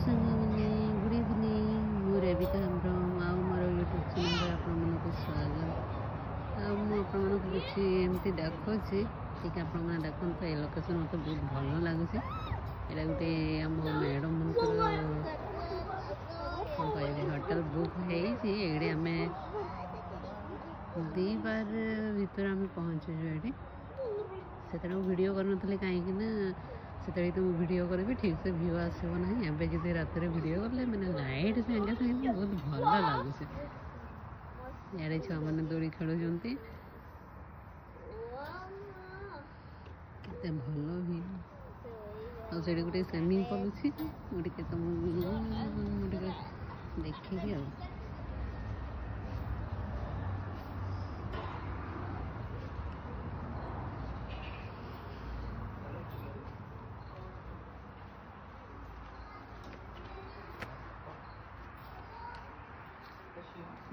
ସାଙ୍ଗମାନେ good evening. ମୁଁ ରେବିକା ହେମ୍ବ୍ରମ୍ ଆଉ ମୋର ୟୁଟ୍ୟୁବ୍ ଚ୍ୟାନେଲ୍ରେ ଆପଣମାନଙ୍କୁ ସ୍ୱାଗତ। ଆଉ ମୁଁ ଆପଣମାନଙ୍କୁ କିଛି ଏମିତି ଦେଖୁଛି, ଟିକେ ଆପଣମାନେ ଦେଖନ୍ତୁ। ଏ ଲୋକେସନ୍ ମୋତେ ବହୁତ ଭଲ ଲାଗୁଛି। ଏଇଟା ଗୋଟେ ଆମ ମ୍ୟାଡ଼ମ୍ମାନଙ୍କର କ'ଣ କହିବି ହୋଟେଲ୍ ବୁକ୍ ହେଇଛି। ଏଇଠି ଆମେ 2 ଭିତରେ ଆମେ ପହଞ୍ଚିଛୁ। ଏଇଠି ସେତେବେଳେ ମୁଁ ଭିଡ଼ିଓ କରିନଥିଲି, କାହିଁକିନା ସେତେବେଳେ ତ ମୁଁ ଭିଡ଼ିଓ କରିବି ଠିକ୍ ସେ ଭିଉ ଆସିବ ନାହିଁ। ଏବେ ଯଦି ରାତିରେ ଭିଡ଼ିଓ କଲେ ମାନେ ଲାଇଟ୍ ସାଙ୍ଗେ ସାଙ୍ଗେ ବହୁତ ଭଲ ଲାଗୁଛି। ଇଆଡ଼େ ଛୁଆମାନେ ଦୋଳି ଖେଳୁଛନ୍ତି, କେତେ ଭଲ ଭିଉ। ଆଉ ସେଇଠି ଗୋଟେ ସୁଇମିଂ ପୁଲ୍ ଅଛି। ମୁଁ ଟିକେ ଦେଖିବି ଆଉ।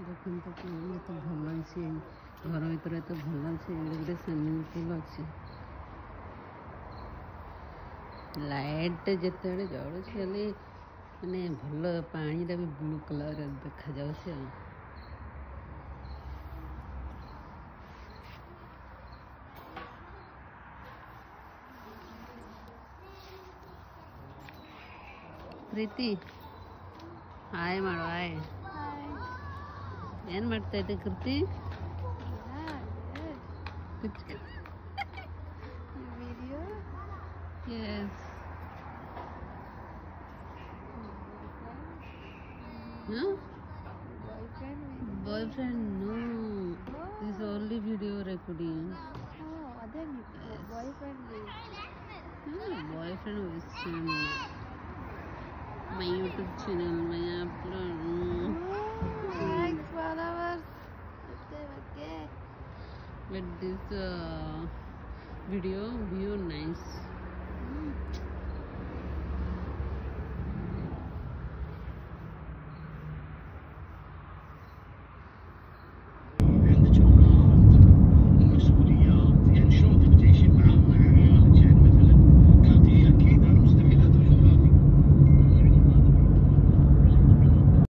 ଦେଖନ୍ତୁ ଏତେ ଭଲ ଅଛି, ଘର ଭିତରେ ଏତେ ଭଲ ଅଛି। ଗୋଟେ ସୁଇମିଂ ପୁଲ୍ ଅଛି, ଲାଇଟ୍ ଯେତେବେଳେ ଜଳୁଛି ଖାଲି ମାନେ ଭଲ, ପାଣିଟା ବି ବ୍ଲୁ କଲର୍ ଦେଖାଯାଉଛି ଆଉ। ಪ್ರೀತಿ ಹಾಯ್ ಮಾಡು, ಹಾಯ್. ಏನು ಮಾಡ್ತಾ ಇದ್ದೆ ಕೃತಿ? Video? Yes. Huh? Boyfriend? No. This is only video recording. Oh, then Yes. boyfriend is. Boyfriend is my YouTube channel. मैं upload. Thanks followers. Okay. But this video view nice.